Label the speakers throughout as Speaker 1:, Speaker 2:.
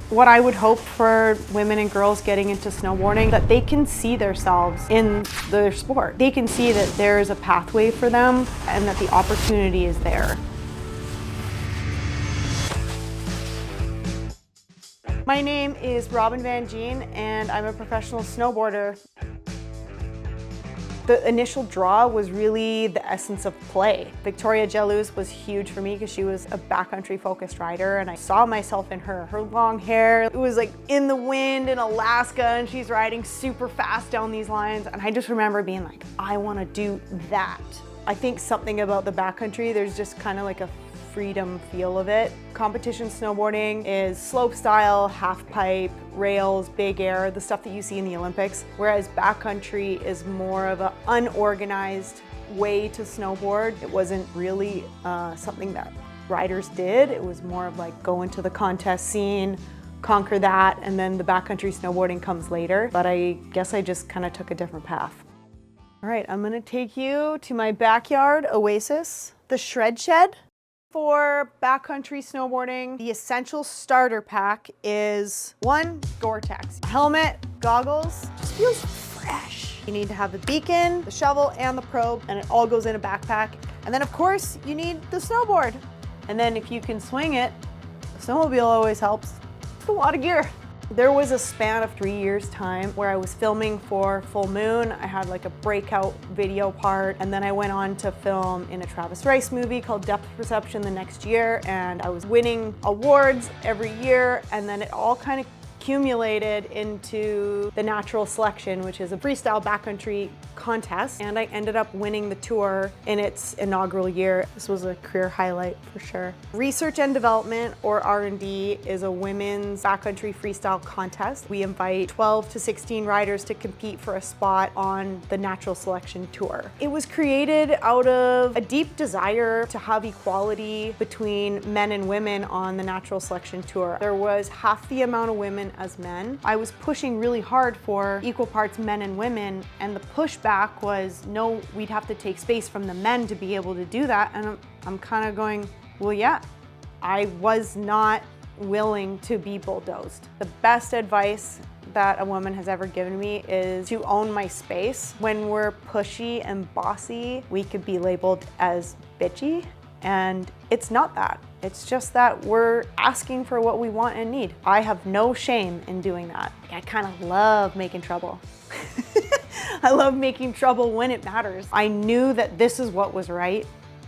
Speaker 1: What I would hope for women and girls getting into snowboarding, that they can see themselves in their sport. They can see that there is a pathway for them and that the opportunity is there. My name is Robin Van Gyn and I'm a professional snowboarder. The initial draw was really the essence of play. Victoria Jealous was huge for me because she was a backcountry focused rider and I saw myself in her. Her long hair, it was like in the wind in Alaska and she's riding super fast down these lines. And I just remember being like, I want to do that. I think something about the backcountry, there's just kind of like a freedom feel of it. Competition snowboarding is slope style, half pipe, rails, big air, the stuff that you see in the Olympics, whereas backcountry is more of an unorganized way to snowboard. It wasn't really something that riders did. It was more of like go into the contest scene, conquer that, and then the backcountry snowboarding comes later. But I guess I just kind of took a different path. All right, I'm gonna take you to my backyard oasis, the Shred Shed. For backcountry snowboarding, the essential starter pack is 1, Gore-Tex. Helmet, goggles, just feels fresh. You need to have the beacon, the shovel, and the probe, and it all goes in a backpack. And then of course, you need the snowboard. And then if you can swing it, the snowmobile always helps. It's a lot of gear. There was a span of 3 years' time where I was filming for Full Moon. I had like a breakout video part, and then I went on to film in a Travis Rice movie called Depth Perception the next year, and I was winning awards every year, and then it all kind of accumulated into the Natural Selection, which is a freestyle backcountry contest, and I ended up winning the tour in its inaugural year. This was a career highlight for sure. Research and Development, or R&D, is a women's backcountry freestyle contest. We invite 12 to 16 riders to compete for a spot on the Natural Selection tour. It was created out of a deep desire to have equality between men and women on the Natural Selection tour. There was half the amount of women as men. I was pushing really hard for equal parts men and women, and the pushback was, no, we'd have to take space from the men to be able to do that. And I'm kind of going, well, yeah, I was not willing to be bulldozed. The best advice that a woman has ever given me is to own my space. When we're pushy and bossy, we could be labeled as bitchy, and it's not that. It's just that we're asking for what we want and need. I have no shame in doing that. I kind of love making trouble. I love making trouble when it matters. I knew that this is what was right,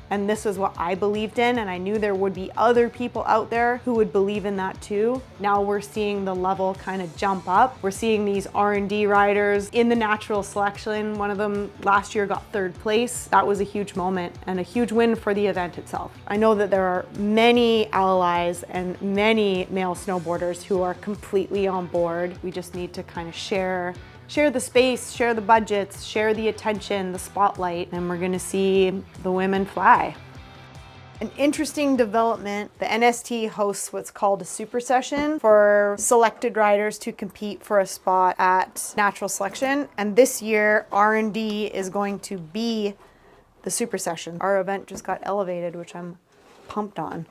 Speaker 1: and this is what I believed in, and I knew there would be other people out there who would believe in that too. Now we're seeing the level kind of jump up. We're seeing these R&D riders in the Natural Selection. One of them last year got 3rd place. That was a huge moment and a huge win for the event itself. I know that there are many allies and many male snowboarders who are completely on board. We just need to kind of share the space, share the budgets, share the attention, the spotlight, and we're gonna see the women fly. An interesting development, the NST hosts what's called a super session for selected riders to compete for a spot at Natural Selection. And this year, R&D is going to be the super session. Our event just got elevated, which I'm pumped on.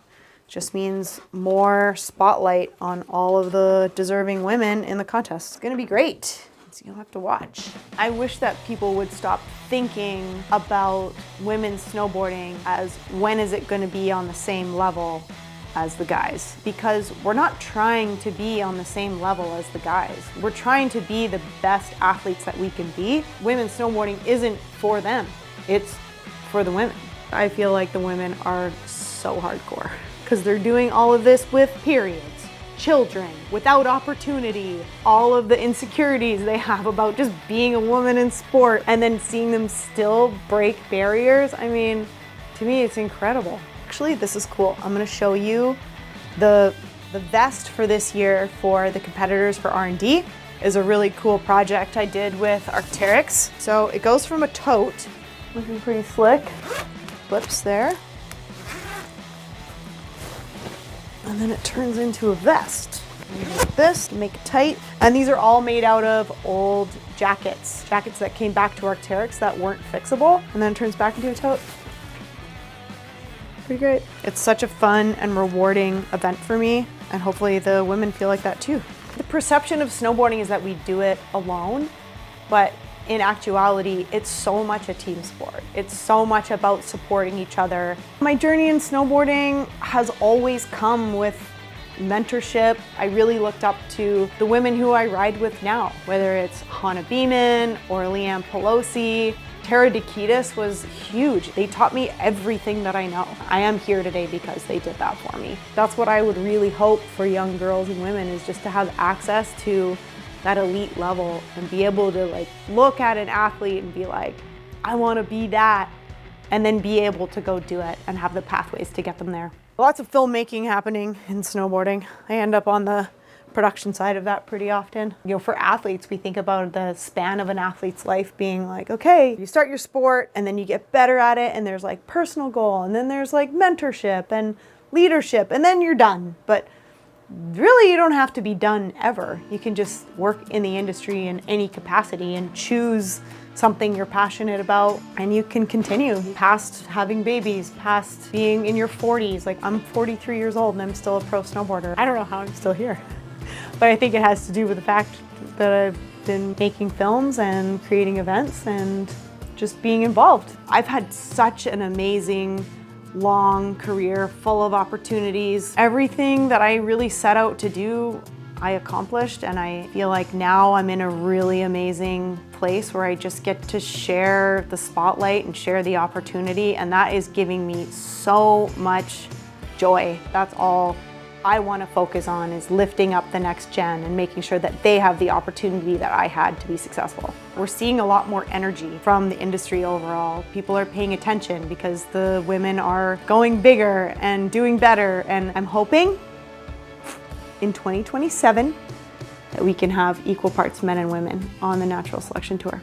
Speaker 1: Just means more spotlight on all of the deserving women in the contest. It's gonna be great. So you'll have to watch. I wish that people would stop thinking about women's snowboarding as when is it going to be on the same level as the guys, because we're not trying to be on the same level as the guys. We're trying to be the best athletes that we can be. Women's snowboarding isn't for them, it's for the women. I feel like the women are so hardcore because they're doing all of this with periods, children, without opportunity, all of the insecurities they have about just being a woman in sport, and then seeing them still break barriers. I mean, to me, it's incredible. Actually, this is cool. I'm gonna show you the vest for this year for the competitors for R&D. Is a really cool project I did with Arc'teryx. So it goes from a tote, looking pretty slick, flips there, and then it turns into a vest. Like this, make it tight. And these are all made out of old jackets that came back to Arc'teryx that weren't fixable, and then it turns back into a tote. pretty great. It's such a fun and rewarding event for me, and hopefully the women feel like that too. The perception of snowboarding is that we do it alone, but in actuality, it's so much a team sport. It's so much about supporting each other. My journey in snowboarding has always come with mentorship. I really looked up to the women who I ride with now, whether it's Hannah Beeman or Leanne Pelosi. Tara Dikitis was huge. They taught me everything that I know. I am here today because they did that for me. That's what I would really hope for young girls and women, is just to have access to that elite level and be able to like look at an athlete and be like, I want to be that, and then be able to go do it and have the pathways to get them there. Lots of filmmaking happening in snowboarding. I end up on the production side of that pretty often. You know, for athletes, we think about the span of an athlete's life being like, okay, you start your sport and then you get better at it, and there's like personal goal, and then there's like mentorship and leadership, and then you're done. But really, you don't have to be done ever. You can just work in the industry in any capacity and choose something you're passionate about, and you can continue past having babies, past being in your 40s. Like, I'm 43 years old and I'm still a pro snowboarder. I don't know how I'm still here, but I think it has to do with the fact that I've been making films and creating events and just being involved. I've had such an amazing long career full of opportunities. Everything that I really set out to do, I accomplished, and I feel like now I'm in a really amazing place where I just get to share the spotlight and share the opportunity, and that is giving me so much joy. That's all I want to focus on, is lifting up the next gen and making sure that they have the opportunity that I had to be successful. We're seeing a lot more energy from the industry overall. People are paying attention because the women are going bigger and doing better, and I'm hoping in 2027 that we can have equal parts men and women on the Natural Selection Tour.